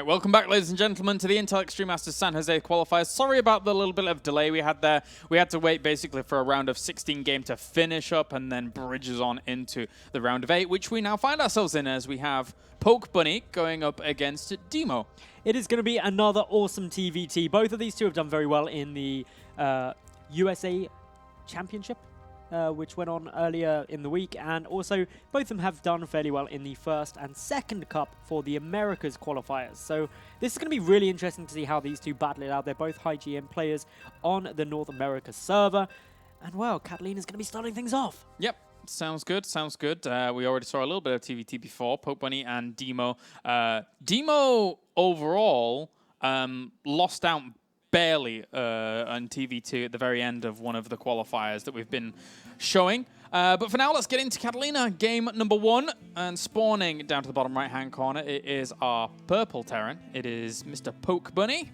Right, welcome back, ladies and gentlemen, to the Intel Extreme Masters San Jose qualifiers. Sorry about the little bit of delay we had there. We had to wait basically for a round of 16 game to finish up and then bridges on into the round of 8, which we now find ourselves in as we have Pokebunny going up against Deemo. It is going to be another awesome TvT. Both of these two have done very well in the USA Championship, which went on earlier in the week, and also both of them have done fairly well in the first and second cup for the Americas qualifiers. So this is going to be really interesting to see how these two battle it out. They're both high GM players on the North America server, and well, Catalina's going to be starting things off. Yep. Sounds good, sounds good. We already saw a little bit of TvT before, Pokebunny and Deemo. Deemo overall lost out barely on TvT at the very end of one of the qualifiers that we've been showing. But for now, let's get into Catalina. Game number 1, and spawning down to the bottom right-hand corner, it is our purple Terran. It is Mr. Pokebunny.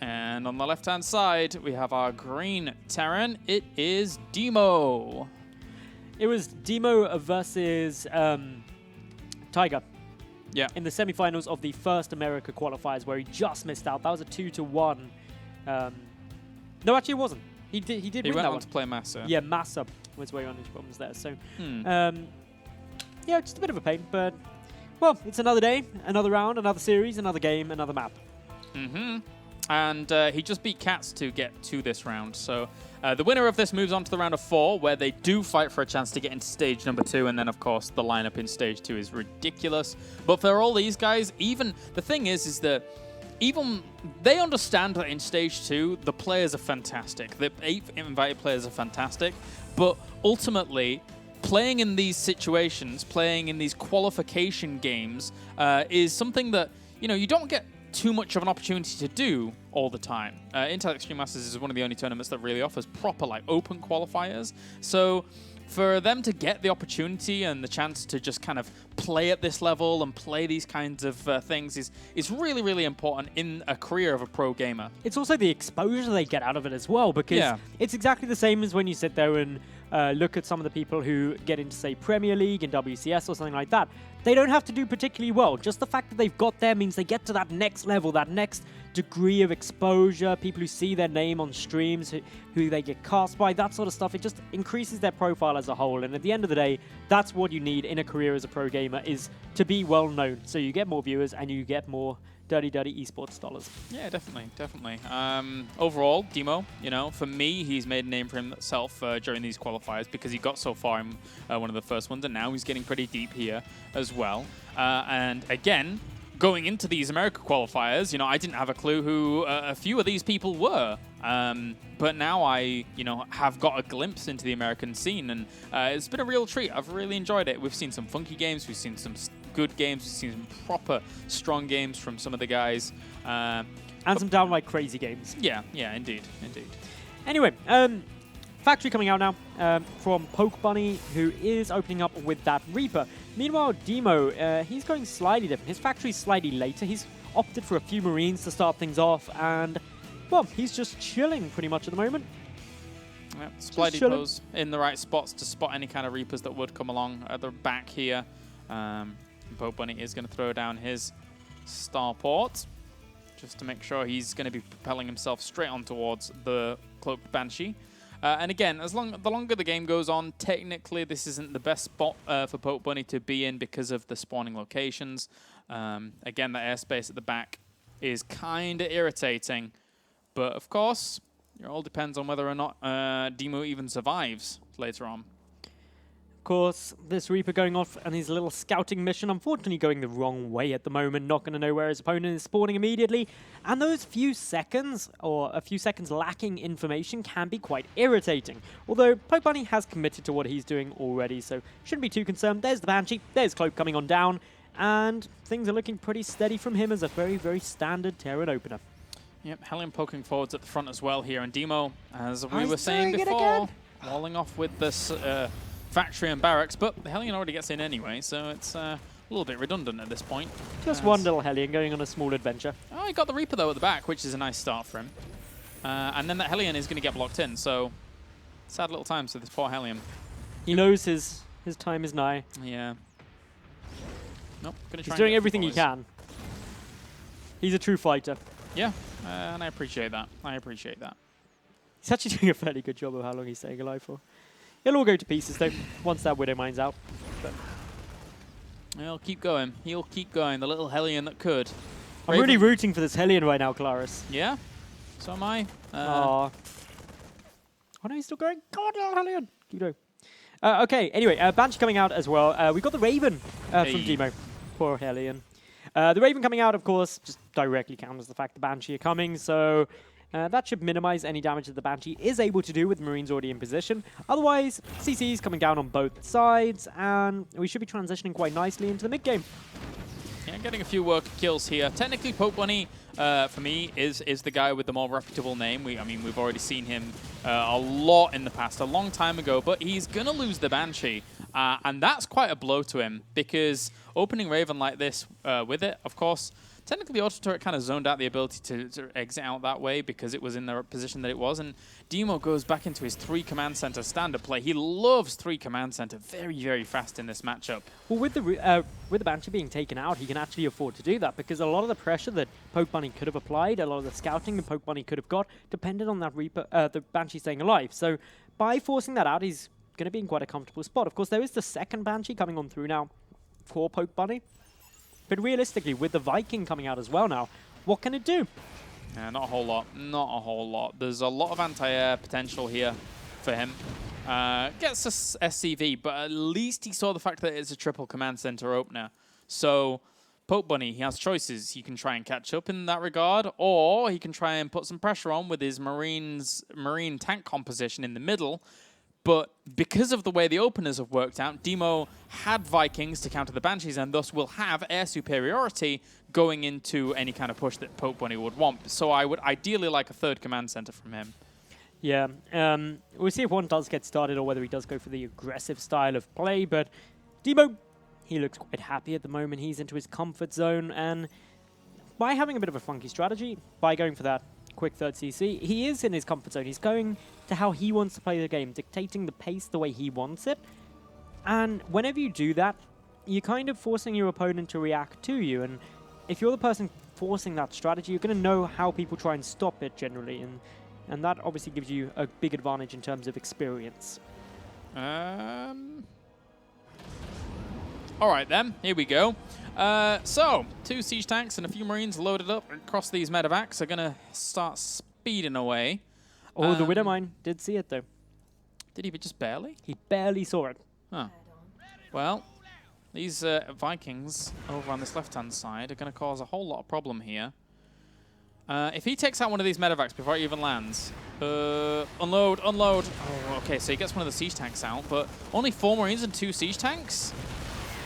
And on the left-hand side, we have our green Terran. It is Deemo. It was Deemo versus Tiger. Yeah. In the semifinals of the first America qualifiers, where he just missed out. That was a 2-1. No, actually, it wasn't. He did win that one. He went on to play Massa. Yeah, Massa was where he won his problems there. So, yeah, just a bit of a pain. But, well, it's another day, another round, another series, another game, another map. Mm-hmm. And he just beat Cats to get to this round. So the winner of this moves on to the round of 4, where they do fight for a chance to get into stage number 2. And then, of course, the lineup in stage 2 is ridiculous. But for all these guys, even the thing is that even they understand that in stage 2, the players are fantastic. The 8 invited players are fantastic. But ultimately, playing in these situations, playing in these qualification games is something that, you know, you don't get too much of an opportunity to do all the time. Intel Extreme Masters is one of the only tournaments that really offers proper, like, open qualifiers. So for them to get the opportunity and the chance to just kind of play at this level and play these kinds of things is really, really important in a career of a pro gamer. It's also the exposure they get out of it as well, because it's exactly the same as when you sit there and look at some of the people who get into, say, Premier League and WCS or something like that. They don't have to do particularly well. Just the fact that they've got there means they get to that next level, that next degree of exposure, people who see their name on streams, who they get cast by, that sort of stuff. It just increases their profile as a whole. And at the end of the day, that's what you need in a career as a pro gamer, is to be well known. So you get more viewers and you get more dirty esports dollars. Yeah, definitely, definitely. Overall, Deemo, you know, for me, he's made a name for himself during these qualifiers because he got so far in one of the first ones, and now he's getting pretty deep here as well. And again, going into these America qualifiers, you know, I didn't have a clue who a few of these people were. But now I, you know, have got a glimpse into the American scene, and it's been a real treat. I've really enjoyed it. We've seen some funky games, we've seen some good games, we've seen some proper strong games from some of the guys. And some downright crazy games. Yeah, indeed, indeed. Anyway, Factory coming out now from Pokebunny, who is opening up with that Reaper. Meanwhile, Deemo, he's going slightly different. His Factory's slightly later. He's opted for a few Marines to start things off, and, well, he's just chilling pretty much at the moment. Yeah, Supply Depot's in the right spots to spot any kind of Reapers that would come along at the back here. Pokebunny is going to throw down his Starport just to make sure he's going to be propelling himself straight on towards the Cloaked Banshee. And again, the longer the game goes on, technically this isn't the best spot for Pokebunny to be in because of the spawning locations. Again, the airspace at the back is kind of irritating. But of course, it all depends on whether or not Deemo even survives later on. Of course, this Reaper going off on his little scouting mission, unfortunately going the wrong way at the moment, not going to know where his opponent is spawning immediately, and those few seconds, or a few seconds lacking information, can be quite irritating. Although Pokebunny has committed to what he's doing already, so shouldn't be too concerned. There's the Banshee, there's Cloak coming on down, and things are looking pretty steady from him as a very, very standard Terran opener. Yep, Hellion poking forwards at the front as well here, and Deemo, as we were saying before, walling off with this Factory and Barracks, but the Hellion already gets in anyway, so it's a little bit redundant at this point. Just one little Hellion going on a small adventure. Oh, he got the Reaper though at the back, which is a nice start for him. And then that Hellion is going to get blocked in, so sad little times for this poor Hellion. He knows his time is nigh. Yeah. Nope. He's doing everything he can. He's a true fighter. Yeah, and I appreciate that. I appreciate that. He's actually doing a fairly good job of how long he's staying alive for. He'll all go to pieces, though, once that Widow Mine's out. But He'll keep going. He'll keep going. The little Hellion that could. I'm really rooting for this Hellion right now, Claris. Yeah? So am I. Oh no, he's still going. Come on, little Hellion. Keep going. Okay, anyway, Banshee coming out as well. We got the Raven from Deemo. Poor Hellion. The Raven coming out, of course, just directly counters the fact the Banshee are coming, so that should minimize any damage that the Banshee is able to do with Marines already in position. Otherwise, CC's coming down on both sides, and we should be transitioning quite nicely into the mid-game. Yeah, getting a few work kills here. Technically, Pokebunny, for me, is the guy with the more reputable name. I mean, we've already seen him a lot in the past, a long time ago, but he's going to lose the Banshee. And that's quite a blow to him, because opening Raven like this with it, of course, technically Auto Turret kind of zoned out the ability to exit out that way because it was in the position that it was. And Deemo goes back into his 3 command center standard play. He loves 3 command center very, very fast in this matchup. Well, with the Banshee being taken out, he can actually afford to do that because a lot of the pressure that Pokebunny could have applied, a lot of the scouting that Pokebunny could have got, depended on that the Banshee staying alive. So by forcing that out, he's going to be in quite a comfortable spot. Of course, there is the second Banshee coming on through now for Pokebunny. But realistically, with the Viking coming out as well now, what can it do? Yeah, not a whole lot. Not a whole lot. There's a lot of anti-air potential here for him. Gets a SCV, but at least he saw the fact that it's a triple command center opener. So Pokebunny, he has choices. He can try and catch up in that regard, or he can try and put some pressure on with his marine tank composition in the middle. But because of the way the openers have worked out, Deemo had Vikings to counter the Banshees and thus will have air superiority going into any kind of push that Pokebunny would want. So I would ideally like a 3rd command center from him. Yeah, we'll see if one does get started or whether he does go for the aggressive style of play. But Deemo, he looks quite happy at the moment. He's into his comfort zone. And by having a bit of a funky strategy, by going for that quick 3rd CC, he is in his comfort zone. He's going to how he wants to play the game, dictating the pace the way he wants it. And whenever you do that, you're kind of forcing your opponent to react to you. And if you're the person forcing that strategy, you're going to know how people try and stop it generally. And that obviously gives you a big advantage in terms of experience. All right, then. Here we go. So, 2 siege tanks and a few marines loaded up across these medevacs are going to start speeding away. Oh, the Widow Mine did see it, though. Did he just barely? He barely saw it. Oh. Well, these Vikings over on this left-hand side are going to cause a whole lot of problem here. If he takes out one of these medevacs before it even lands, unload. Oh, okay, so he gets one of the siege tanks out, but only 4 marines and 2 siege tanks?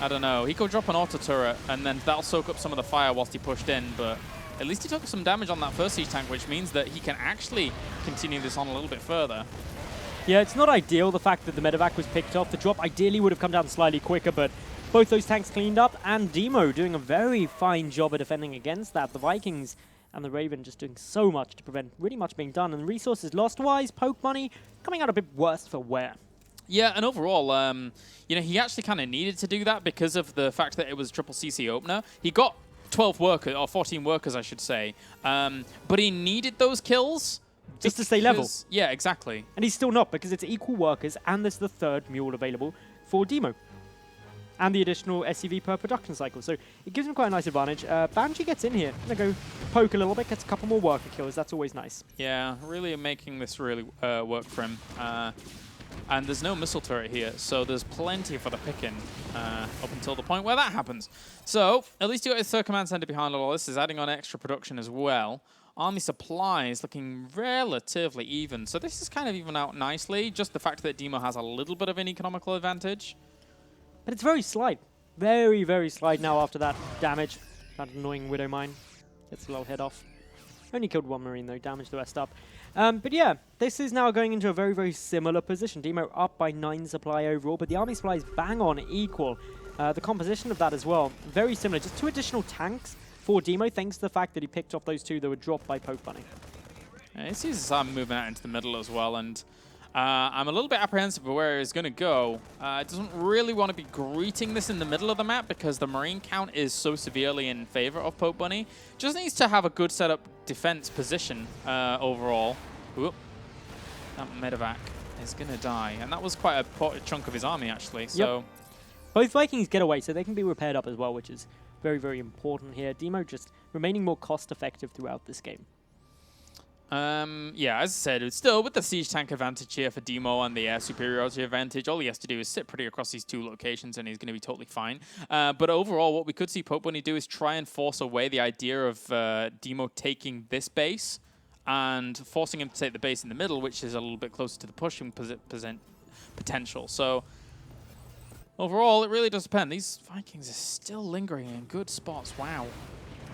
I don't know. He could drop an auto turret, and then that'll soak up some of the fire whilst he pushed in, but at least he took some damage on that first siege tank, which means that he can actually continue this on a little bit further. Yeah, it's not ideal, the fact that the medevac was picked off. The drop ideally would have come down slightly quicker, but both those tanks cleaned up, and Deemo doing a very fine job of defending against that. The Vikings and the Raven just doing so much to prevent really much being done, and resources lost-wise, Pokebunny coming out a bit worse for wear. Yeah, and overall, you know, he actually kind of needed to do that because of the fact that it was triple CC opener. He got 12 workers, or 14 workers, I should say, but he needed those kills just to stay level. Yeah, exactly. And he's still not, because it's equal workers, and there's the 3rd mule available for Deemo. And the additional SCV per production cycle. So it gives him quite a nice advantage. Banshee gets in here. Gonna go poke a little bit, gets a couple more worker kills. That's always nice. Yeah, really making this really work for him. And there's no missile turret here, so there's plenty for the picking up until the point where that happens. So at least you got his 3rd command center behind all this. Is adding on extra production as well. Army supplies looking relatively even. So this is kind of even out nicely. Just the fact that Deemo has a little bit of an economical advantage. But it's very slight. Very, very slight now after that damage. That annoying Widow Mine. Gets a little head off. Only killed 1 marine though, damaged the rest up. But yeah, this is now going into a very, very similar position. Deemo up by 9 supply overall, but the army supply is bang on equal. The composition of that as well, very similar. Just 2 additional tanks for Deemo, thanks to the fact that he picked off those 2 that were dropped by Pokebunny. He sees Sam moving out into the middle as well, and I'm a little bit apprehensive of where he's going to go. It doesn't really want to be greeting this in the middle of the map because the Marine count is so severely in favor of Pokebunny. Just needs to have a good setup defense position overall. Whoop. That Medivac is going to die. And that was quite a chunk of his army, actually. So. Yep. Both Vikings get away, so they can be repaired up as well, which is very, very important here. Deemo just remaining more cost-effective throughout this game. Yeah, as I said, it's still with the siege tank advantage here for Deemo and the air superiority advantage. All he has to do is sit pretty across these two locations and he's going to be totally fine. But overall, what we could see Pokebunny do is try and force away the idea of Deemo taking this base and forcing him to take the base in the middle, which is a little bit closer to the pushing potential. So overall, it really does depend. These Vikings are still lingering in good spots. Wow.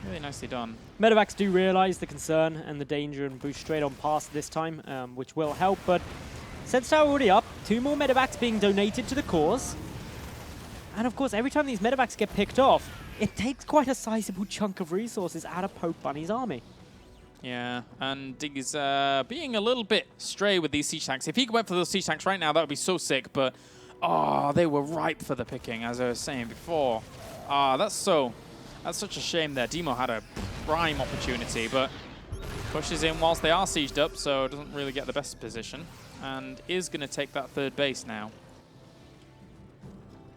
Really nicely done. Medivacs do realize the concern and the danger and boost straight on past this time, which will help, but Sensor Tower already up. 2 more Medivacs being donated to the cause. And of course, every time these Medivacs get picked off, it takes quite a sizable chunk of resources out of Pokebunny's army. Yeah, and he's being a little bit stray with these siege tanks. If he went for those siege tanks right now, that would be so sick, but oh, they were ripe for the picking, as I was saying before. That's such a shame there. Deemo had a prime opportunity, but pushes in whilst they are sieged up, so doesn't really get the best position, and is going to take that third base now.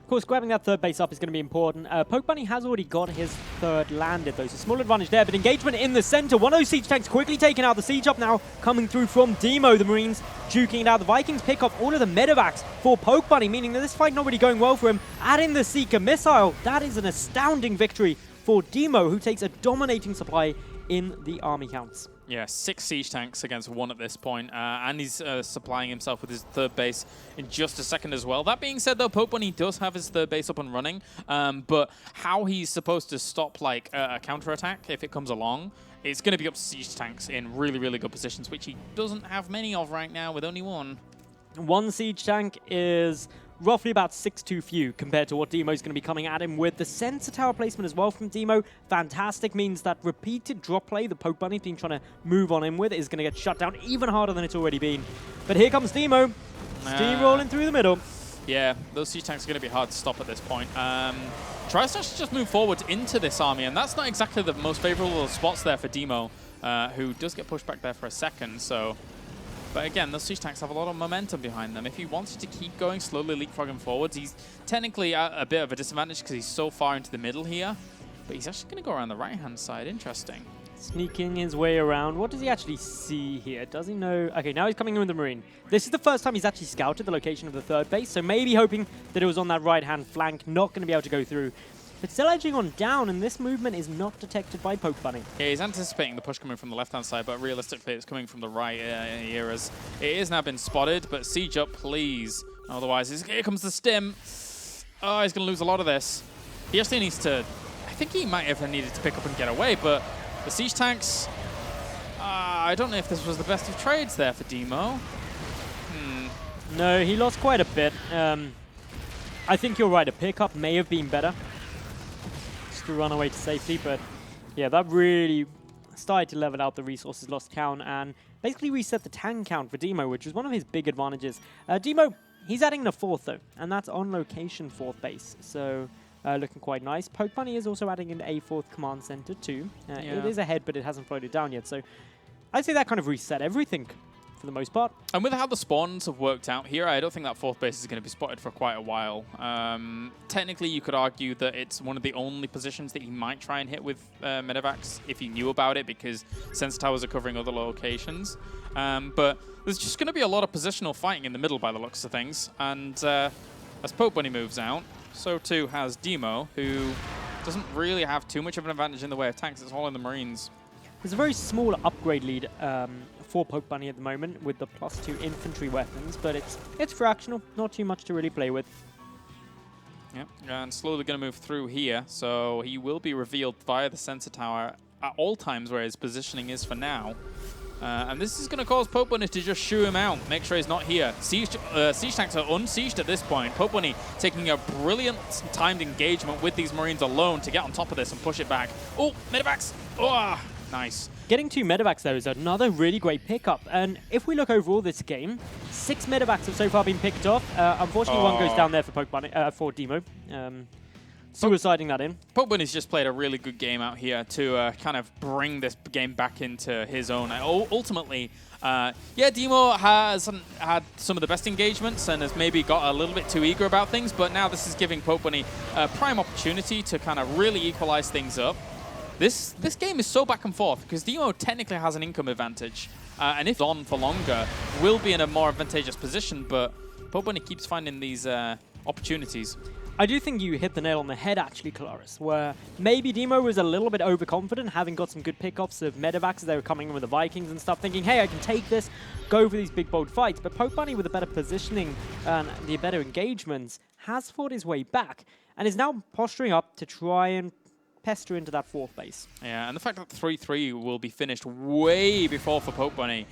Of course, grabbing that third base up is going to be important. Pokebunny has already got his third landed, though, so small advantage there, but engagement in the center. One of those siege tanks quickly taken out. The siege up now coming through from Deemo. The Marines duking it out. The Vikings pick up all of the Medivacs for Pokebunny, meaning that this fight not really going well for him. Add in the Seeker missile. That is an astounding victory for Deemo, who takes a dominating supply in the army counts. Yeah, 6 siege tanks against 1 at this point, and he's supplying himself with his third base in just a second as well. That being said, though, Pokebunny does have his third base up and running, but how he's supposed to stop like a counterattack if it comes along, it's going to be up to siege tanks in really, really good positions, which he doesn't have many of right now with only 1. 1 siege tank is roughly about 6 too few compared to what Deemo's going to be coming at him with. The sensor tower placement as well from Deemo, fantastic, means that repeated drop play the Pokebunny's been trying to move on him with is going to get shut down even harder than it's already been. But here comes Deemo, steamrolling through the middle. Yeah, those siege tanks are going to be hard to stop at this point. Tries to just move forward into this army, and that's not exactly the most favorable spots there for Deemo, who does get pushed back there for a second, so... But again, those siege tanks have a lot of momentum behind them. If he wanted to keep going, slowly leapfrogging forwards, he's technically at a bit of a disadvantage because he's so far into the middle here. But he's actually going to go around the right-hand side. Interesting. Sneaking his way around. What does he actually see here? Does he know? Okay, now he's coming in with the Marine. This is the first time he's actually scouted the location of the third base, so maybe hoping that it was on that right-hand flank. Not going to be able to go through. But still edging on down, and this movement is not detected by Pokebunny. Yeah, he's anticipating the push coming from the left-hand side, but realistically it's coming from the right here as it has now been spotted, but siege up, please. Otherwise, here comes the stim. Oh, he's going to lose a lot of this. He actually needs to... I think he might have needed to pick up and get away, but the siege tanks... I don't know if this was the best of trades there for Deemo. No, he lost quite a bit. I think you're right, a pickup may have been better to run away to safety, but yeah, that really started to level out the resources lost count and basically reset the tank count for Deemo, which is one of his big advantages. Deemo, he's adding the 4th though, and that's on location 4th base, so looking quite nice. Pokebunny is also adding an a 4th command center too. It is ahead, but it hasn't floated down yet, so I'd say that kind of reset everything for the most part. And with how the spawns have worked out here, I don't think that 4th base is going to be spotted for quite a while. Technically, you could argue that it's one of the only positions that he might try and hit with Medivacs if he knew about it, because sensor towers are covering other locations. But there's just going to be a lot of positional fighting in the middle by the looks of things. And as Pokebunny moves out, so too has Deemo, who doesn't really have too much of an advantage in the way of tanks. It's all in the Marines. There's a very small upgrade lead for Pokebunny at the moment with the +2 infantry weapons, but it's fractional, not too much to really play with. Yep, and slowly going to move through here, so he will be revealed via the sensor tower at all times where his positioning is for now. And this is going to cause Pokebunny to just shoo him out, make sure he's not here. Siege tanks are unsieged at this point. Pokebunny taking a brilliant timed engagement with these Marines alone to get on top of this and push it back. Oh, Medivacs! Oh, nice. Getting 2 medevacs though is another really great pickup. And if we look overall this game, 6 medevacs have so far been picked off. Unfortunately, one goes down there for Pokebunny, for Deemo. Suiciding that in. Pokebunny's just played a really good game out here to kind of bring this game back into his own. Ultimately, yeah, Deemo hasn't had some of the best engagements and has maybe got a little bit too eager about things, but now this is giving Pokebunny a prime opportunity to kind of really equalize things up. This game is so back and forth because Deemo technically has an income advantage, and if on for longer, will be in a more advantageous position, but Pokebunny keeps finding these opportunities. I do think you hit the nail on the head, actually, Claris, where maybe Deemo was a little bit overconfident, having got some good pickups of medevacs as they were coming in with the Vikings and stuff, thinking, hey, I can take this, go for these big, bold fights. But Pokebunny, with a better positioning and the better engagements, has fought his way back and is now posturing up to try and pester into that 4th base. Yeah, and the fact that 3-3 will be finished way before for Pokebunny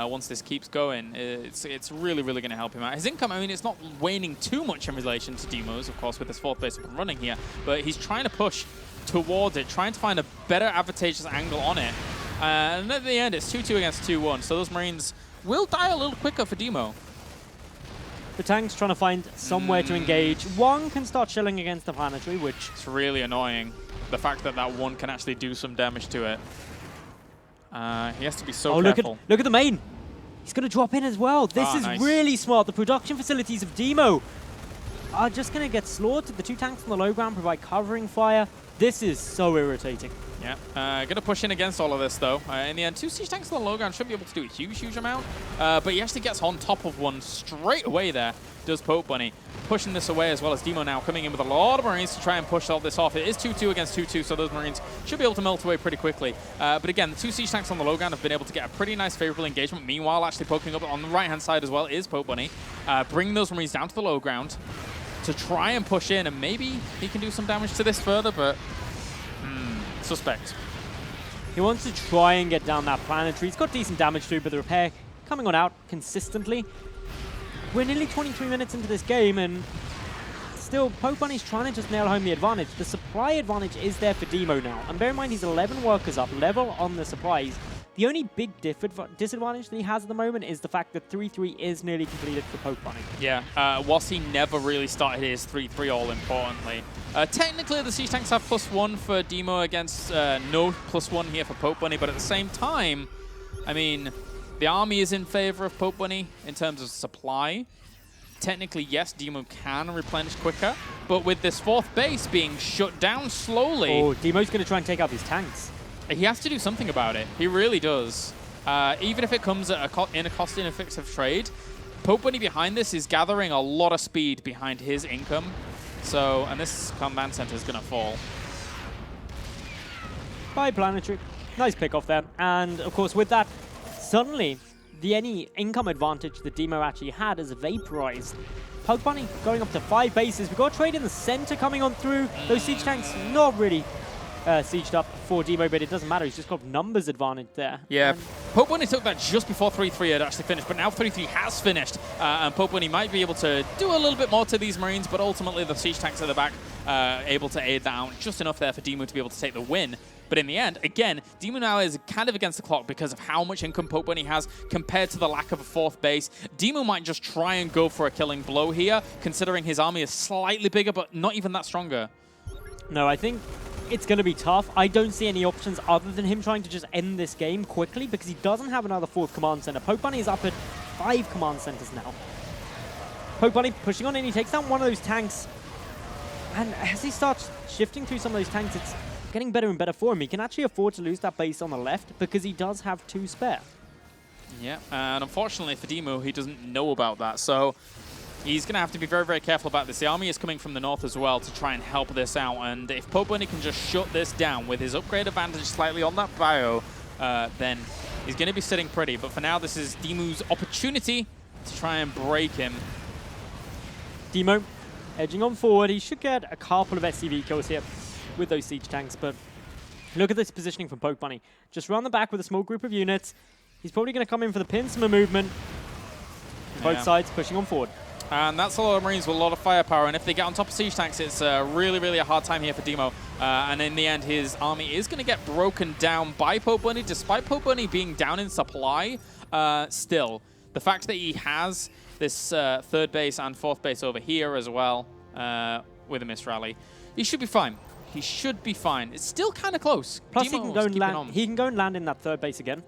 once this keeps going, it's really, really going to help him out. His income, I mean, it's not waning too much in relation to Deemo's, of course, with this 4th base up and running here, but he's trying to push towards it, trying to find a better advantageous angle on it. And at the end, it's 2-2 against 2-1, so those Marines will die a little quicker for Deemo. The tank's trying to find somewhere to engage. One can start chilling against the planetary, which... It's really annoying. The fact that that one can actually do some damage to it. He has to be so careful. Look at the main. He's going to drop in as well. This is nice. Really smart. The production facilities of Deemo are just going to get slaughtered. The 2 tanks on the low ground provide covering fire. This is so irritating. Yeah, going to push in against all of this, though. In the end, 2 siege tanks on the low ground should be able to do a huge, huge amount. But he actually gets on top of one straight away there, does Pokebunny. Pushing this away as well as Deemo now coming in with a lot of Marines to try and push all this off. It is 2-2 against 2-2, so those Marines should be able to melt away pretty quickly. But again, the 2 siege tanks on the low ground have been able to get a pretty nice favorable engagement. Meanwhile, actually poking up on the right-hand side as well is Pokebunny. Bringing those Marines down to the low ground to try and push in, and maybe he can do some damage to this further, but suspect. He wants to try and get down that planetary. He's got decent damage too, but the repair coming on out consistently. We're nearly 23 minutes into this game, and still, Pokebunny's trying to just nail home the advantage. The supply advantage is there for Deemo now. And bear in mind, he's 11 workers up, level on the supplies. The only big disadvantage that he has at the moment is the fact that 3-3 is nearly completed for Pokebunny. Yeah, whilst he never really started his 3-3 all importantly. Technically, the siege tanks have +1 for Deemo against no +1 here for Pokebunny, but at the same time, I mean, the army is in favor of Pokebunny in terms of supply. Technically, yes, Deemo can replenish quicker, but with this 4th base being shut down slowly... Oh, Deemo's going to try and take out these tanks. He has to do something about it. He really does. Even if it comes at in a cost-ineffective trade, Pokebunny behind this is gathering a lot of speed behind his income. So, and this command center is going to fall. By planetary. Nice pick off there. And of course, with that, suddenly, any income advantage that Deemo actually had is vaporized. Pokebunny going up to 5 bases. We've got a trade in the center coming on through. Those siege tanks not really sieged up for Deemo, but it doesn't matter. He's just got numbers advantage there. Yeah, Pokebunny took that just before 3-3 had actually finished, but now 3-3 has finished, and Pokebunny might be able to do a little bit more to these Marines, but ultimately the siege tanks at the back able to aid that out just enough there for Deemo to be able to take the win. But in the end, again, Deemo now is kind of against the clock because of how much income Pokebunny has compared to the lack of a 4th base. Deemo might just try and go for a killing blow here, considering his army is slightly bigger, but not even that stronger. No, I think it's going to be tough. I don't see any options other than him trying to just end this game quickly because he doesn't have another 4th command center. Pokebunny is up at 5 command centers now. Pokebunny pushing on in. He takes down one of those tanks. And as he starts shifting through some of those tanks, it's getting better and better for him. He can actually afford to lose that base on the left because he does have 2 spare. Yeah, and unfortunately for Deemo, he doesn't know about that. So he's going to have to be very, very careful about this. The army is coming from the north as well to try and help this out. And if Pokebunny can just shut this down with his upgrade advantage slightly on that bio, then he's going to be sitting pretty. But for now, this is Deemo's opportunity to try and break him. Deemo edging on forward. He should get a couple of SCV kills here with those siege tanks. But look at this positioning from Pokebunny. Just run the back with a small group of units. He's probably going to come in for the Pinsma movement. Both sides pushing on forward. And that's a lot of Marines with a lot of firepower, and if they get on top of siege tanks, it's really, really a hard time here for Deemo. And in the end, his army is going to get broken down by Pokebunny, despite Pokebunny being down in supply. Still, the fact that he has this third base and fourth base over here as well with a missed rally, he should be fine. He should be fine. It's still kind of close. Plus, he can go and land. He can go and land in that third base again.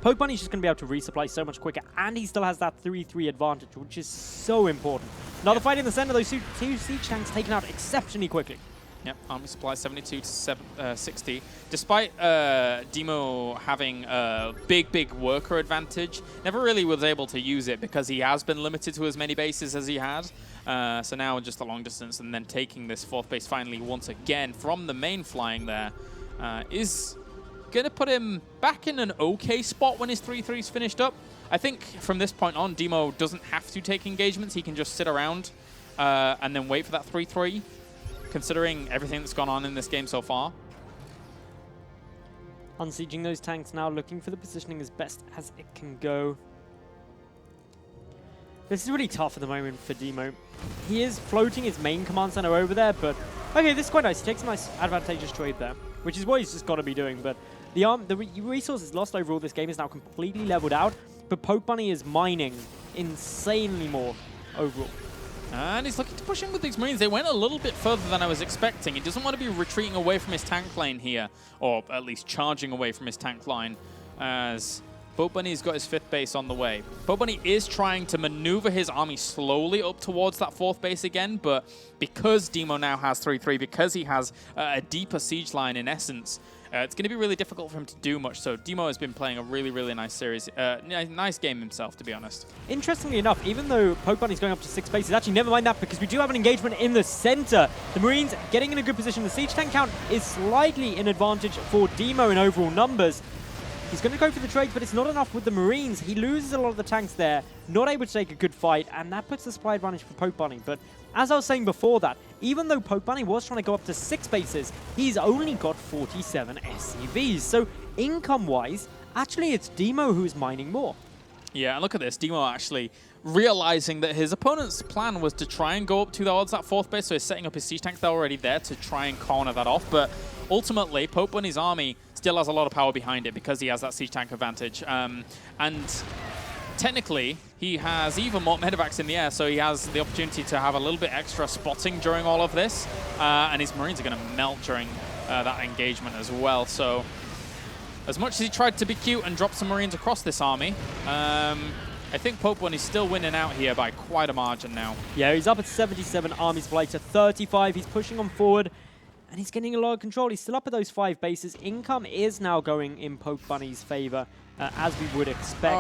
Pokebunny's just going to be able to resupply so much quicker, and he still has that 3-3 advantage, which is so important. Another fight in the center, those two siege tanks taken out exceptionally quickly. Yep, army supply 72 to 60. Despite Deemo having a big worker advantage, never really was able to use it because he has been limited to as many bases as he had. So now just a long distance, and then taking this fourth base finally once again from the main flying there is going to put him back in an okay spot when his 3-3's finished up. I think from this point on, Deemo doesn't have to take engagements. He can just sit around and then wait for that 3-3, considering everything that's gone on in this game so far. Unsieging those tanks now, looking for the positioning as best as it can go. This is really tough at the moment for Deemo. He is floating his main command center over there, but okay, this is quite nice. He takes a nice advantageous trade there, which is what he's just got to be doing. But the resources lost overall this game is now completely leveled out, but Pokebunny is mining insanely more overall. And he's looking to push in with these Marines. They went a little bit further than I was expecting. He doesn't want to be retreating away from his tank lane here, or at least charging away from his tank line, as Pokebunny's got his fifth base on the way. Pokebunny is trying to maneuver his army slowly up towards that fourth base again, but because Deemo now has 3-3, because he has a deeper siege line in essence, it's going to be really difficult for him to do much. So Deemo has been playing a really nice series, nice game himself, to be honest. Interestingly enough, even though Pokebunny's going up to 6 bases, actually never mind that, because we do have an engagement in the center. The Marines getting in a good position. The siege tank count is slightly in advantage for Deemo in overall numbers. He's going to go for the trades, but it's not enough with the Marines. He loses a lot of the tanks there, not able to take a good fight, and that puts the supply advantage for Pokebunny. But as I was saying before that, even though Pokebunny was trying to go up to 6 bases, he's only got 47 SCVs. So income-wise, actually it's Deemo who's mining more. Yeah, and look at this. Deemo actually realizing that his opponent's plan was to try and go up towards that fourth base, so he's setting up his siege tanks already there to try and corner that off. But ultimately, Pokebunny's army still has a lot of power behind it because he has that siege tank advantage. And technically, he has even more medevacs in the air, so he has the opportunity to have a little bit extra spotting during all of this. And his Marines are going to melt during that engagement as well. So as much as he tried to be cute and drop some Marines across this army, I think Pokebunny's still winning out here by quite a margin now. Yeah, he's up at 77 army supply to 35. He's pushing on forward, and he's getting a lot of control. He's still up at those 5 bases. Income is now going in Pokebunny's favor, as we would expect.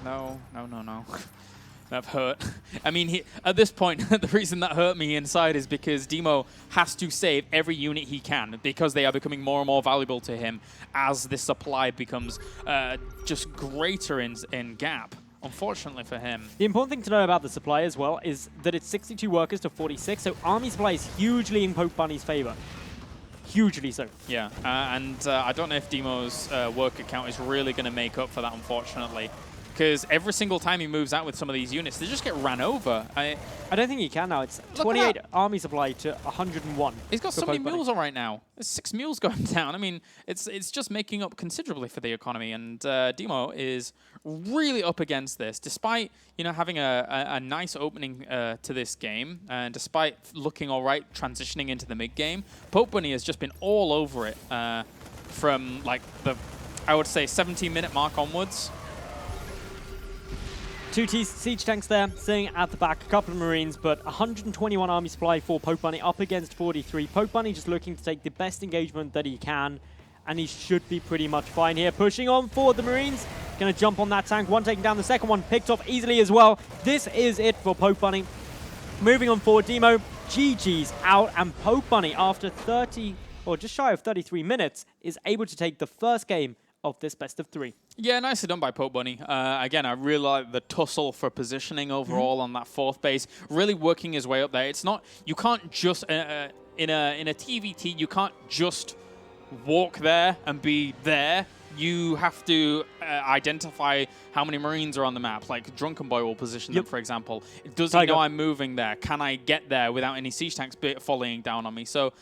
No. That hurt. I mean, at this point, the reason that hurt me inside is because Deemo has to save every unit he can because they are becoming more and more valuable to him as this supply becomes just greater in gap. Unfortunately for him. The important thing to know about the supply as well is that it's 62 workers to 46, so army supply is hugely in Pokebunny's favor. Hugely so. Yeah, and I don't know if Deemo's worker count is really going to make up for that, unfortunately. Because every single time he moves out with some of these units, they just get ran over. I don't think he can now. It's 28 army supply to 101. He's got so many mules right now. There's 6 mules going down. I mean, it's just making up considerably for the economy. And Deemo is really up against this, despite having a nice opening to this game, and despite looking all right transitioning into the mid game. Pokebunny has just been all over it from like I would say 17-minute mark onwards. 2 siege tanks there, sitting at the back, a couple of Marines, but 121 army supply for Pokebunny up against 43. Pokebunny just looking to take the best engagement that he can, and he should be pretty much fine here. Pushing on forward, the Marines going to jump on that tank. One taking down, the second one picked off easily as well. This is it for Pokebunny. Moving on forward, Deemo, GG's out, and Pokebunny, after 30, or just shy of 33 minutes, is able to take the first game of this best of 3. Yeah, nicely done by Pokebunny. Again, I really like the tussle for positioning overall on that fourth base, really working his way up there. It's not, you can't just, in a TvT, you can't just walk there and be there. you have to identify how many Marines are on the map. Like Drunken Boy will position them, for example. Does he know I'm moving there? Can I get there without any siege tanks falling down on me? So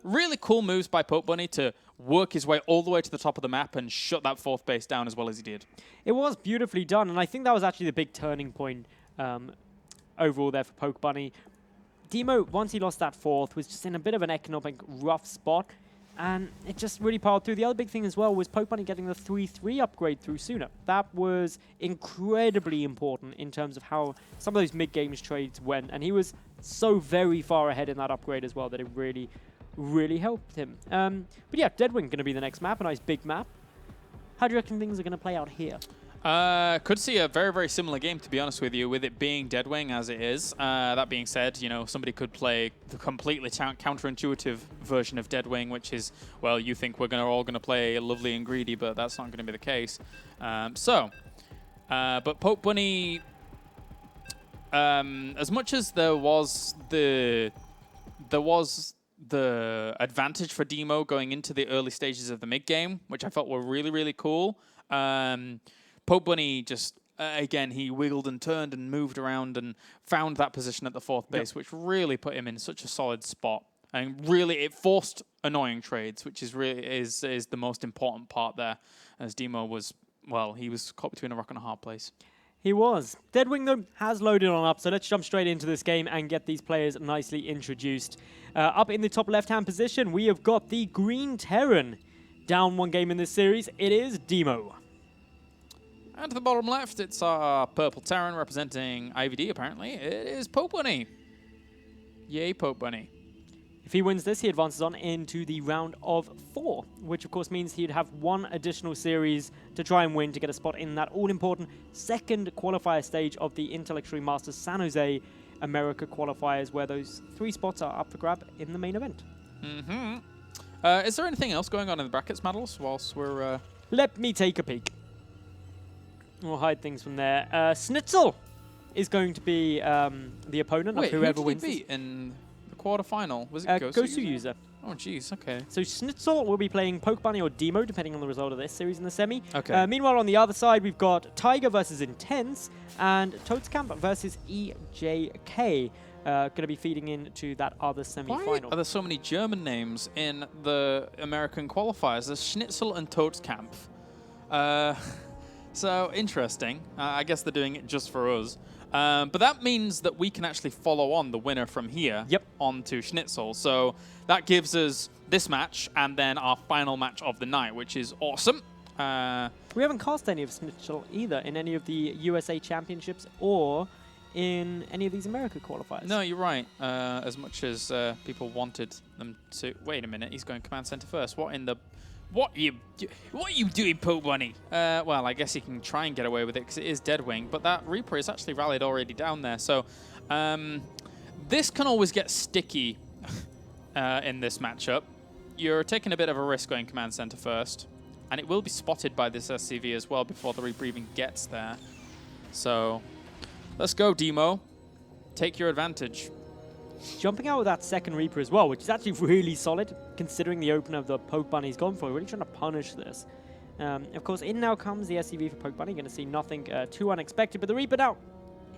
really cool moves by Pokebunny to work his way all the way to the top of the map and shut that 4th base down as well as he did. It was beautifully done, and I think that was actually the big turning point overall there for Pokebunny. Deemo, once he lost that 4th, was just in a bit of an economic rough spot, and it just really piled through. The other big thing as well was Pokebunny getting the 3-3 upgrade through sooner. That was incredibly important in terms of how some of those mid-games trades went, and he was so very far ahead in that upgrade as well that it really, really helped him. But yeah, Deadwing going to be the next map, a nice big map. How do you reckon things are going to play out here? Could see a very, very similar game, to be honest with you, with it being Deadwing as it is. That being said, you know, somebody could play the completely counterintuitive version of Deadwing, which is, well, you think we're all going to play lovely and greedy, but that's not going to be the case. But Pokebunny, as much as there was the advantage for Deemo going into the early stages of the mid game, which I felt were really, really cool. Pokebunny just, again, he wiggled and turned and moved around and found that position at the 4th base, which really put him in such a solid spot. And really, it forced annoying trades, which is really is the most important part there, as Deemo was, well, he was caught between a rock and a hard place. He was. Deadwing, though, has loaded on up, so let's jump straight into this game and get these players nicely introduced. Up in the top left-hand position, we have got the Green Terran. Down 1 game in this series, it is Deemo. And to the bottom left, it's our Purple Terran representing IVD, apparently. It is Pokebunny. Yay, Pokebunny. If he wins this, he advances on into the round of 4, which of course means he'd have 1 additional series to try and win to get a spot in that all-important 2nd qualifier stage of the Intellectually Masters San Jose America qualifiers, where those 3 spots are up for grab in the main event. Is there anything else going on in the brackets, Maddles, whilst we're... Let me take a peek. We'll hide things from there. Schnitzel is going to be the opponent of whoever wins. Who did he beat in the quarterfinal? Was it Gosu User? Oh, jeez, okay. So Schnitzel will be playing Pokebunny or Deemo, depending on the result of this series in the semi. Okay. Meanwhile, on the other side, we've got Tiger versus Intense and Toadscamp versus EJK. Going to be feeding into that other semi-final. Why are there so many German names in the American qualifiers? There's Schnitzel and Toadscamp. So, interesting. I guess they're doing it just for us. But that means that we can actually follow on the winner from here onto Schnitzel. So that gives us this match and then our final match of the night, which is awesome. We haven't cast any of Schnitzel either in any of the USA Championships or in any of these America qualifiers. No, you're right. As much as people wanted them to... Wait a minute, he's going command center first. What in the... What are you doing, Pokebunny? Well, I guess he can try and get away with it because it is Deadwing, but that Reaper is actually rallied already down there. So this can always get sticky in this matchup. You're taking a bit of a risk going command center first, and it will be spotted by this SCV as well before the Reaper even gets there. So let's go, Deemo. Take your advantage. Jumping out with that second Reaper as well, which is actually really solid, considering the opener of the Pokebunny's gone for. Really trying to punish this. Of course, in now comes the SCV for Pokebunny. Going to see nothing too unexpected, but the Reaper now.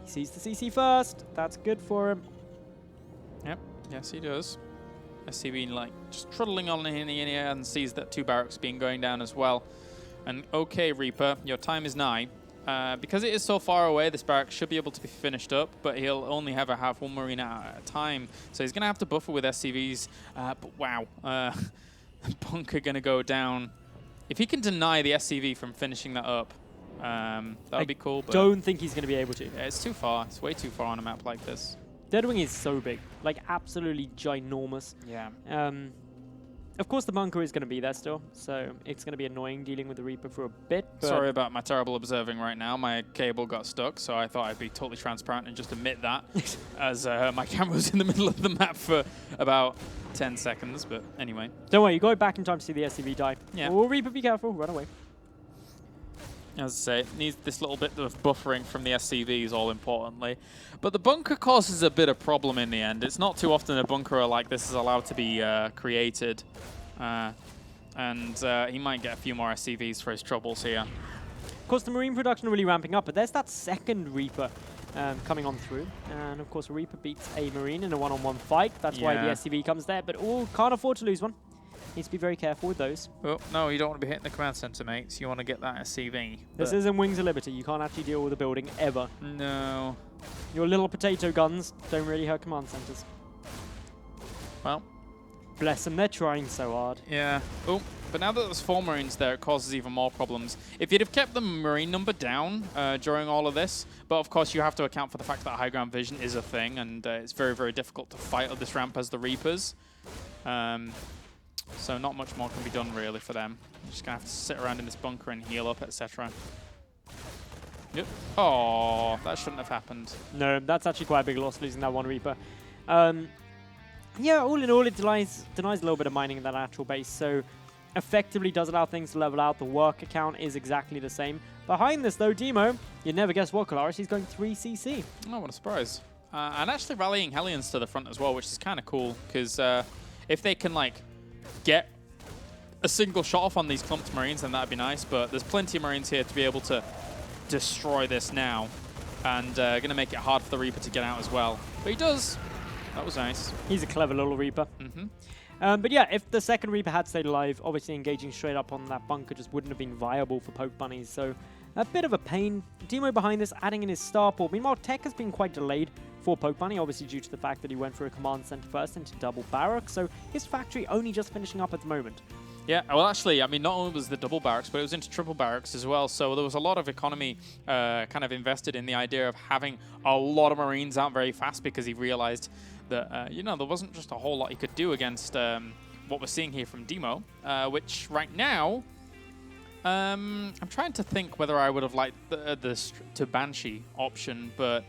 He sees the CC first. That's good for him. Yep, yes he does. SCV like just truddling on in here and sees that 2 barracks being going down as well. And okay, Reaper, your time is nigh. Because it is so far away, this barrack should be able to be finished up, but he'll only ever have 1 Marine at a time. So he's going to have to buffer with SCVs. But wow, Bunker going to go down. If he can deny the SCV from finishing that up, that would be cool. But don't think he's going to be able to. Yeah, it's too far. It's way too far on a map like this. Deadwing is so big, like absolutely ginormous. Yeah. Of course, the Bunker is going to be there still, so it's going to be annoying dealing with the Reaper for a bit. But sorry about my terrible observing right now. My cable got stuck, so I thought I'd be totally transparent and just admit that, as my camera was in the middle of the map for about 10 seconds. But anyway. Don't worry, you go back in time to see the SCV die. Yeah. Well, Reaper, be careful, run away. As I say, it needs this little bit of buffering from the SCVs, all importantly. But the Bunker causes a bit of problem in the end. It's not too often a Bunker like this is allowed to be created. And he might get a few more SCVs for his troubles here. Of course, the Marine production really ramping up, but there's that second Reaper coming on through. And of course, a Reaper beats a Marine in a one-on-one fight. That's why the SCV comes there, but all can't afford to lose one. Needs to be very careful with those. Oh, no, you don't want to be hitting the command center, mates. You want to get that SCV. This isn't Wings of Liberty. You can't actually deal with a building ever. No. Your little potato guns don't really hurt command centers. Well. Bless them, they're trying so hard. Yeah. Oh, but now that there's 4 Marines there, it causes even more problems. If you'd have kept the Marine number down during all of this, but of course you have to account for the fact that high ground vision is a thing, and it's very, very difficult to fight up this ramp as the Reapers. So not much more can be done really for them. You're just going to have to sit around in this bunker and heal up, etc. Yep. Oh, that shouldn't have happened. No, that's actually quite a big loss, losing that one Reaper. Yeah, all in all, it denies a little bit of mining in that actual base, so effectively does allow things to level out. The work account is exactly the same. Behind this, though, Deemo, you'd never guess what, Kalaris, he's going 3 CC. Oh, what a surprise. And actually rallying Hellions to the front as well, which is kind of cool, because if they can, like, get a single shot off on these clumped Marines, then that'd be nice, but there's plenty of Marines here to be able to destroy this now, and going to make it hard for the Reaper to get out as well. But he does. That was nice. He's a clever little Reaper. Mm-hmm. But yeah, if the second Reaper had stayed alive, obviously engaging straight up on that bunker just wouldn't have been viable for Pokebunnies, so a bit of a pain. Deemo behind this, adding in his starport. Meanwhile, tech has been quite delayed for Pokebunny, obviously due to the fact that he went for a command center first into double barracks, so his factory only just finishing up at the moment. Yeah, well, actually, I mean, not only was the double barracks, but it was into triple barracks as well. So there was a lot of economy kind of invested in the idea of having a lot of Marines out very fast, because he realized that, you know, there wasn't just a whole lot he could do against what we're seeing here from Deemo, which right now, I'm trying to think whether I would have liked the Banshee option, but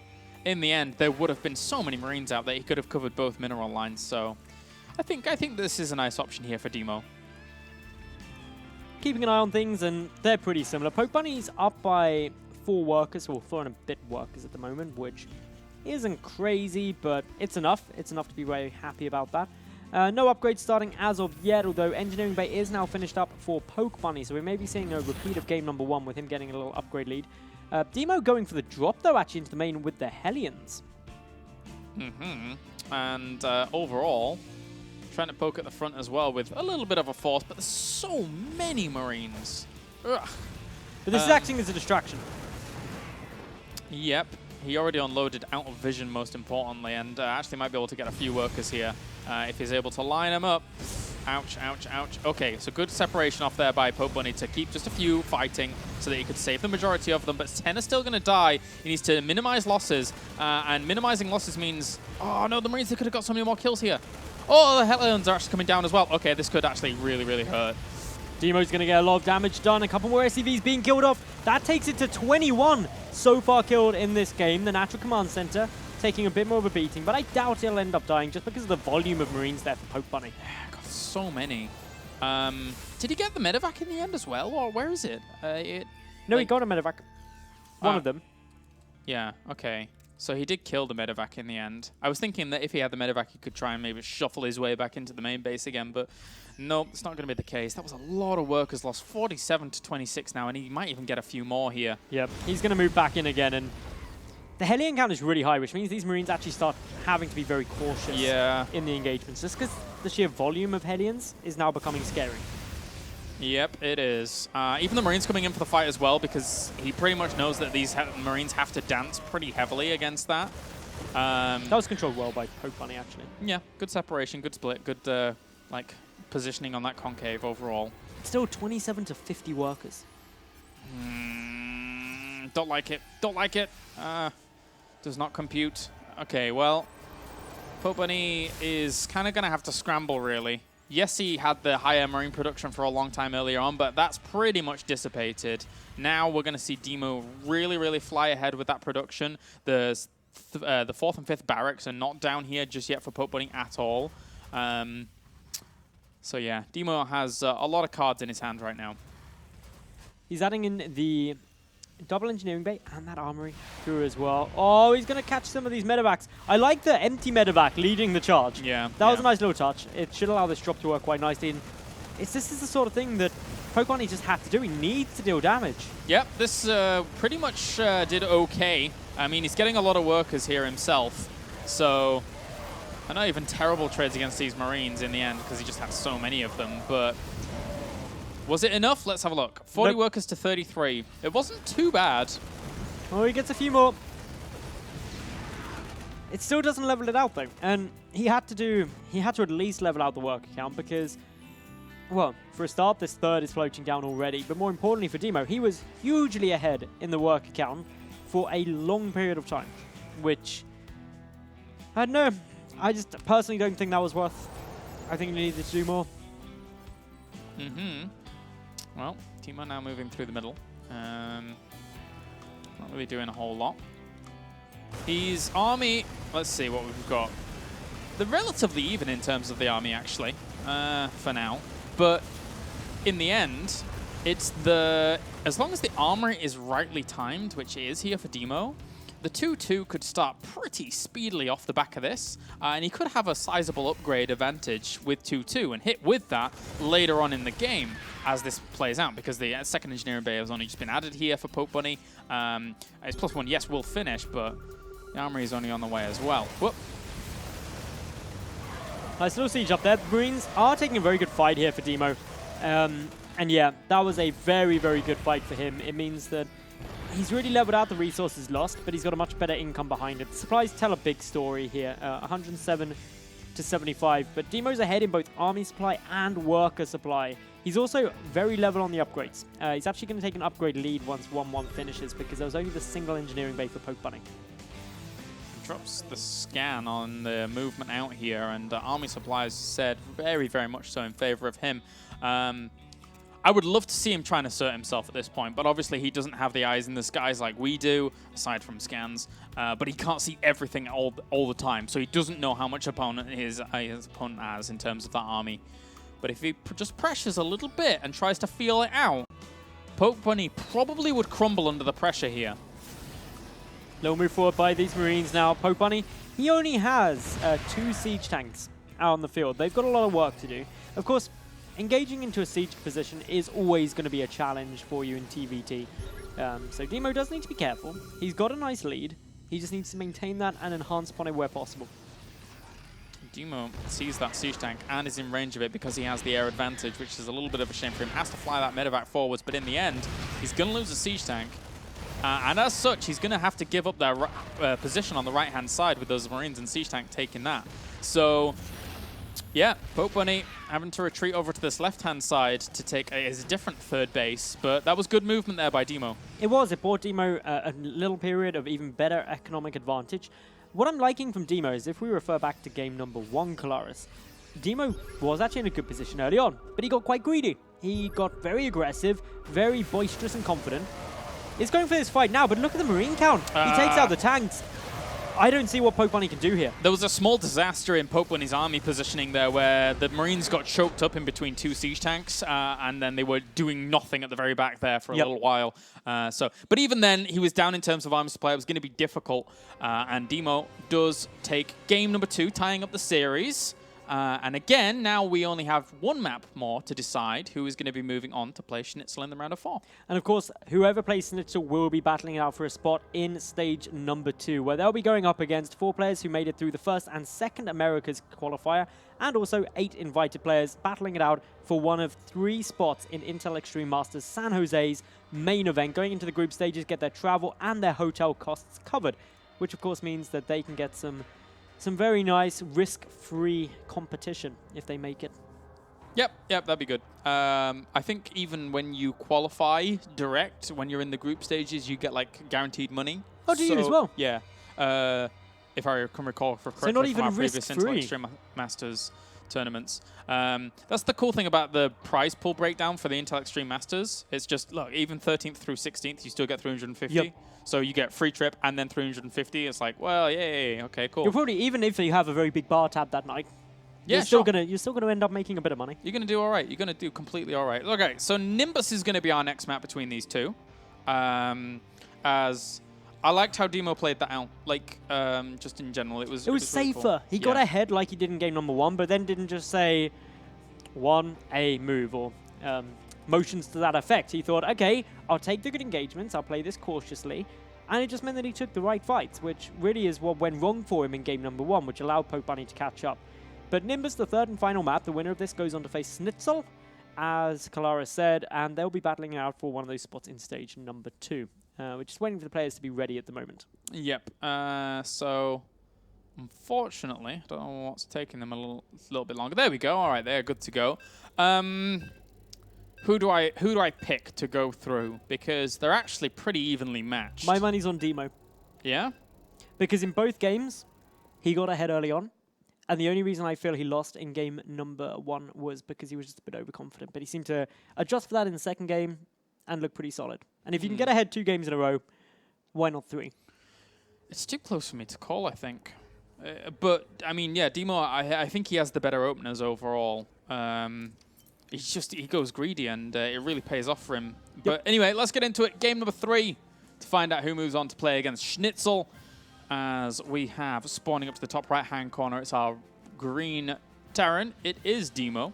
in the end, there would have been so many Marines out there, he could have covered both mineral lines. So I think this is a nice option here for Deemo. Keeping an eye on things, and they're pretty similar. Pokebunny's up by 4 workers, or 4 and a bit workers at the moment, which isn't crazy, but it's enough. It's enough to be very happy about that. No upgrades starting as of yet, although Engineering Bay is now finished up for Pokebunny, so we may be seeing a repeat of game number 1 with him getting a little upgrade lead. Deemo going for the drop, though, actually into the main with the Hellions. And overall, trying to poke at the front as well with a little bit of a force, but there's so many Marines. Ugh. But this is acting as a distraction. Yep. He already unloaded out of vision, most importantly, and actually might be able to get a few workers here if he's able to line them up. Ouch, ouch, ouch. Okay, so good separation off there by Pokebunny to keep just a few fighting so that he could save the majority of them, but 10 are still going to die. He needs to minimize losses, and minimizing losses means, oh no, the Marines, they could have got so many more kills here. Oh, the Hellions are actually coming down as well. Okay, this could actually really, really hurt. Deemo's going to get a lot of damage done. A couple more SCVs being killed off. That takes it to 21 so far killed in this game. The Natural Command Center taking a bit more of a beating, but I doubt he'll end up dying just because of the volume of Marines there for Pokebunny. God, so many. Did he get the medevac in the end as well, or where is it? No, he got a medevac. One of them. Yeah, okay. So he did kill the medevac in the end. I was thinking that if he had the medevac, he could try and maybe shuffle his way back into the main base again, but nope, it's not going to be the case. That was a lot of workers lost, 47 to 26 now, and he might even get a few more here. Yep, he's going to move back in again, and the Hellion count is really high, which means these Marines actually start having to be very cautious in the engagements, just because the sheer volume of Hellions is now becoming scary. Yep, it is. Even the Marines coming in for the fight as well, because he pretty much knows that these Marines have to dance pretty heavily against that. That was controlled well by Pokebunny, actually. Yeah, good separation, good split, good like positioning on that concave overall. Still 27 to 50 workers. Don't like it. Don't like it. Does not compute. Okay, well, Pokebunny is kind of going to have to scramble, really. Yes, he had the higher Marine production for a long time earlier on, but that's pretty much dissipated. Now we're going to see Deemo really, really fly ahead with that production. The 4th and 5th barracks are not down here just yet for Pokebunny at all. So yeah, Deemo has a lot of cards in his hand right now. He's adding in the double engineering bay and that armory through as well. Oh, he's going to catch some of these medevacs. I like the empty medevac leading the charge. Yeah. That was a nice little touch. It should allow this drop to work quite nicely. And this is the sort of thing that Pokebunny just had to do. He needs to deal damage. Yep, this pretty much did okay. I mean, he's getting a lot of workers here himself, so I know even terrible trades against these Marines in the end because he just had so many of them, but was it enough? Let's have a look. 40 workers to 33. It wasn't too bad. Oh, he gets a few more. It still doesn't level it out though, and he had to at least level out the work count because, well, for a start, this third is floating down already, but more importantly for Deemo, he was hugely ahead in the work count for a long period of time, which, I don't know, I just personally don't think that was worth. I think he needed to do more. Well, Deemo now moving through the middle. Not really doing a whole lot. His army, let's see what we've got. They're relatively even in terms of the army, actually, for now. But in the end, it's as long as the armor is rightly timed, which it is here for Deemo, the 2-2 could start pretty speedily off the back of this, and he could have a sizable upgrade advantage with 2-2 and hit with that later on in the game as this plays out, because the second engineering bay has only just been added here for Pokebunny. It's +1, yes, will finish, but the armory is only on the way as well. Whoop. Nice little siege up there. The Marines are taking a very good fight here for Deemo. And yeah, that was a very, very good fight for him. It means that he's really leveled out the resources lost, but he's got a much better income behind it. The supplies tell a big story here. 107 to 75, but Deemo's ahead in both army supply and worker supply. He's also very level on the upgrades. He's actually going to take an upgrade lead once 1-1 finishes because there was only the single engineering bay for Pokebunny. Drops the scan on the movement out here, and army supplies said very, very much so in favor of him. I would love to see him try and assert himself at this point, but obviously he doesn't have the eyes in the skies like we do, aside from scans, but he can't see everything all the time, so he doesn't know how much opponent his opponent has in terms of that army. But if he just pressures a little bit and tries to feel it out, Pokebunny probably would crumble under the pressure here. Little move forward by these Marines now. Pokebunny, he only has 2 siege tanks out on the field. They've got a lot of work to do. Of course, engaging into a siege position is always going to be a challenge for you in TvT. So Deemo does need to be careful. He's got a nice lead. He just needs to maintain that and enhance upon it where possible. Deemo sees that siege tank and is in range of it because he has the air advantage, which is a little bit of a shame for him. Has to fly that medevac forwards, but in the end, he's going to lose a siege tank. And as such, he's going to have to give up their position on the right-hand side with those Marines and siege tank taking that. So, yeah, Pokebunny having to retreat over to this left-hand side to take his different third base, but that was good movement there by Deemo. It was. It brought Deemo a little period of even better economic advantage. What I'm liking from Deemo is if we refer back to game number 1, Colaris, Deemo was actually in a good position early on, but he got quite greedy. He got very aggressive, very boisterous and confident. He's going for this fight now, but look at the Marine count. He takes out the tanks. I don't see what Pokebunny can do here. There was a small disaster in Pokebunny's army positioning there where the Marines got choked up in between 2 siege tanks, and then they were doing nothing at the very back there for a little while. But even then, he was down in terms of army supply. It was going to be difficult, and Deemo does take game number 2, tying up the series. And again, now we only have 1 map more to decide who is going to be moving on to play Schnitzel in the round of 4. And of course, whoever plays Schnitzel will be battling it out for a spot in stage number 2, where they'll be going up against 4 players who made it through the first and second America's qualifier, and also 8 invited players battling it out for one of 3 spots in Intel Extreme Masters San Jose's main event, going into the group stages, get their travel and their hotel costs covered, which of course means that they can get some very nice risk-free competition if they make it. Yep, that'd be good. I think even when you qualify direct, when you're in the group stages, you get like guaranteed money. Oh, do you as well? Yeah. If I can recall correctly not from even our previous Intel Extreme Masters tournaments. That's the cool thing about the prize pool breakdown for the Intel Extreme Masters. It's just, look, even 13th through 16th, you still get 350. Yep. So you get free trip and then 350. It's like, well, yay, okay, cool. You'll probably, even if you have a very big bar tab that night, yeah, you're still gonna end up making a bit of money. You're gonna do all right. You're gonna do completely all right. Okay, so Nimbus is gonna be our next map between these 2. As I liked how Deemo played that out. Like, just in general, it was safer. Really cool. He got ahead like he did in game number 1, but then didn't just say, 1A move, or motions to that effect. He thought, okay, I'll take the good engagements, I'll play this cautiously, and it just meant that he took the right fights, which really is what went wrong for him in game number 1, which allowed Pokebunny to catch up. But Nimbus, the third and final map, the winner of this goes on to face Schnitzel, as Kalara said, and they'll be battling it out for one of those spots in stage number 2. We're just waiting for the players to be ready at the moment. Yep. So, unfortunately, I don't know what's taking them a little bit longer. There we go. All right, they're good to go. Who do I pick to go through? Because they're actually pretty evenly matched. My money's on Deemo. Yeah? Because in both games, he got ahead early on. And the only reason I feel he lost in game number 1 was because he was just a bit overconfident. But he seemed to adjust for that in the second game and look pretty solid. And if you can get ahead 2 games in a row, why not 3? It's too close for me to call, I think. But, I mean, yeah, Deemo, I think he has the better openers overall. He goes greedy, and it really pays off for him. Yep. But anyway, let's get into it. Game number 3 to find out who moves on to play against Schnitzel. As we have spawning up to the top right-hand corner, it's our green Terran. It is Deemo.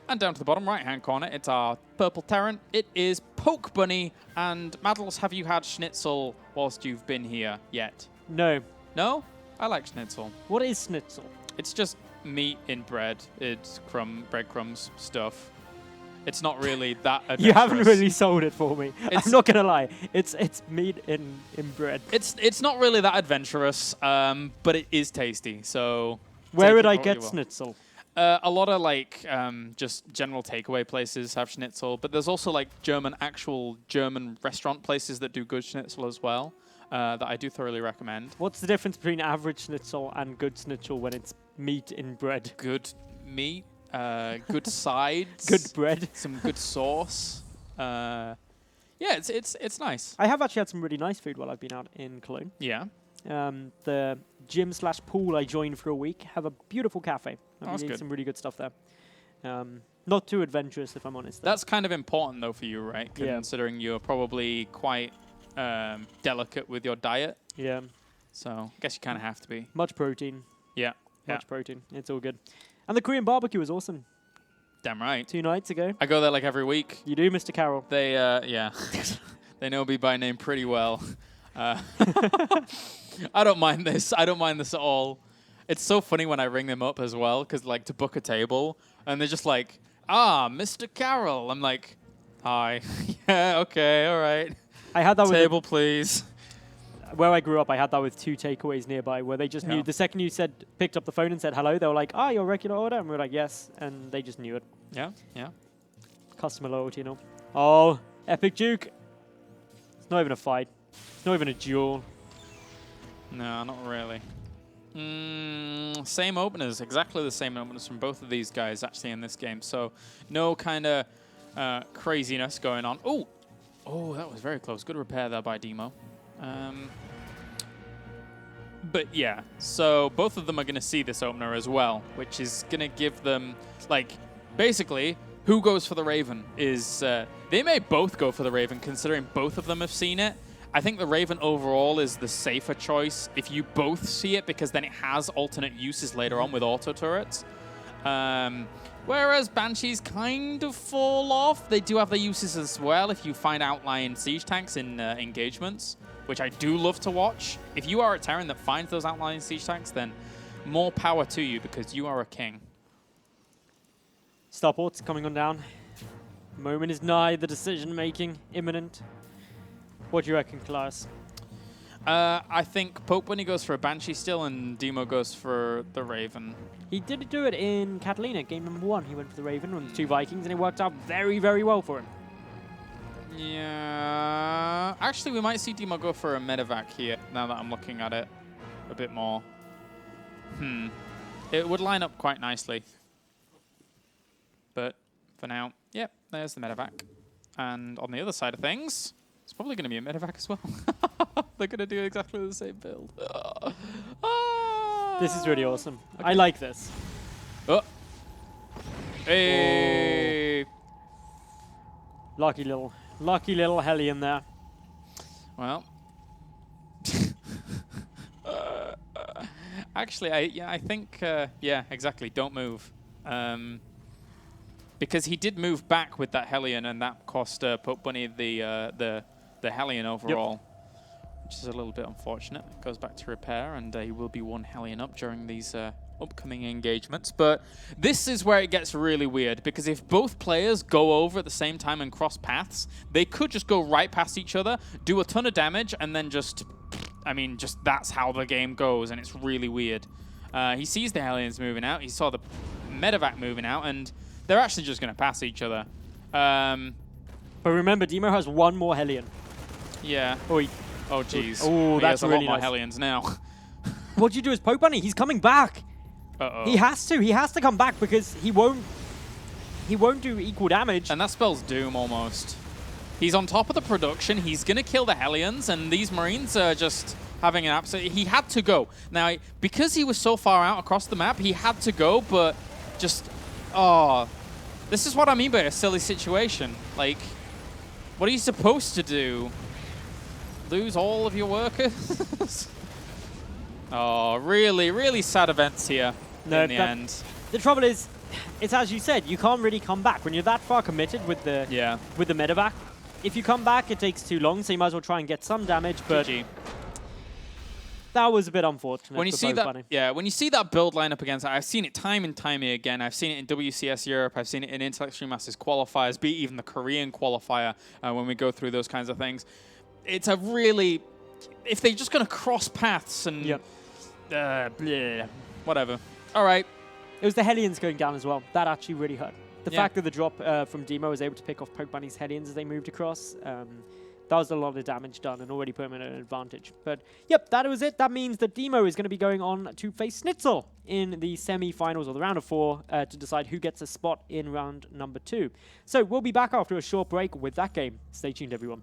And down to the bottom right-hand corner, it's our purple Terran. It is Pokebunny. And Maddles, have you had Schnitzel whilst you've been here yet? No. No? I like Schnitzel. What is Schnitzel? It's just meat in bread. It's breadcrumbs stuff. It's not really that adventurous. You haven't really sold it for me. I'm not going to lie. It's meat in bread. It's not really that adventurous, but it is tasty. So where would I get Schnitzel? A lot of like just general takeaway places have Schnitzel, but there's also like actual German restaurant places that do good Schnitzel as well. That I do thoroughly recommend. What's the difference between average Schnitzel and good Schnitzel when it's meat in bread? Good meat, good sides, good bread, some good sauce. Yeah, it's nice. I have actually had some really nice food while I've been out in Cologne. Yeah. The gym/pool I joined for a week have a beautiful cafe. That's good. Some really good stuff there. Not too adventurous, if I'm honest. That's kind of important though for you, right? Considering you're probably quite delicate with your diet. Yeah. So I guess you kind of have to be. Much protein. Yeah. Much protein. It's all good. And the Korean barbecue was awesome. Damn right. 2 nights ago. I go there like every week. You do, Mr. Carroll. They, yeah. They know me by name pretty well. I don't mind this. I don't mind this at all. It's so funny when I ring them up as well, because like to book a table, and they're just like, Mr. Carroll. I'm like, hi. Yeah, okay, all right. I had that table, please. Where I grew up, I had that with 2 takeaways nearby, where they just knew. The second you picked up the phone and said hello, they were like, your regular order? And we were like, yes. And they just knew it. Yeah, yeah. Customer loyalty, you know. Oh, epic juke. It's not even a fight. It's not even a duel. No, not really. Same openers, exactly the same openers from both of these guys actually in this game. So no kind of craziness going on. Oh, that was very close. Good repair there by Deemo. But yeah, so both of them are going to see this opener as well, which is going to give them, like, basically, who goes for the Raven is, they may both go for the Raven considering both of them have seen it. I think the Raven overall is the safer choice if you both see it, because then it has alternate uses later on with auto turrets. Whereas Banshees kind of fall off. They do have their uses as well if you find outlying siege tanks in engagements, which I do love to watch. If you are a Terran that finds those outlying siege tanks, then more power to you because you are a king. Starport's coming on down. Moment is nigh, the decision-making imminent. What do you reckon, Klaus? I think Pokebunny goes for a Banshee still, and Deemo goes for the Raven. He did do it in Catalina, game number 1. He went for the Raven on the 2 Vikings, and it worked out very, very well for him. Yeah. Actually, we might see Deemo go for a Medivac here, now that I'm looking at it a bit more. It would line up quite nicely. But for now, yep, there's the Medivac. And on the other side of things, it's probably going to be a Medivac as well. They're going to do exactly the same build. This is really awesome. Okay. I like this. Oh. Hey. Lucky little Hellion there. Well. Actually, I think, yeah, exactly. Don't move. because he did move back with that Hellion, and that cost Pokebunny the Hellion overall, which is a little bit unfortunate. It goes back to repair, and he will be one Hellion up during these upcoming engagements. But this is where it gets really weird, because if both players go over at the same time and cross paths, they could just go right past each other, do a ton of damage, and then just, I mean, just that's how the game goes, and it's really weird. He sees the Hellions moving out, he saw the Medevac moving out, and they're actually just going to pass each other. But remember, Deemo has one more Hellion. Yeah. Oh, jeez. Oh, that's he has really a lot more nice. Hellions now. What do you do as Pokebunny? He's coming back. Uh-oh. He has to. He has to come back because he won't do equal damage. And that spells doom almost. He's on top of the production. He's going to kill the Hellions, and these Marines are just having an absolute... He had to go. Now, because he was so far out across the map, he had to go, but just... Oh, this is what I mean by a silly situation. Like, what are you supposed to do? Lose all of your workers? Oh, really, really sad events here in the end. The trouble is, it's as you said, you can't really come back. When you're that far committed with the Medevac, if you come back, it takes too long, so you might as well try and get some damage, but GG. That was a bit unfortunate. When you see that, when you see that build lineup against, I've seen it time and time again. I've seen it in WCS Europe. I've seen it in Intel Extreme Masters qualifiers, be even the Korean qualifier when we go through those kinds of things. It's a really, if they're just going to cross paths and bleh, whatever. All right. It was the Hellions going down as well. That actually really hurt. The fact that the drop from Deemo was able to pick off Pokebunny's Hellions as they moved across, that was a lot of damage done and already put him in an advantage. But yep, that was it. That means that Deemo is going to be going on to face Schnitzel in the semi-finals or the round of 4 to decide who gets a spot in round number 2. So we'll be back after a short break with that game. Stay tuned, everyone.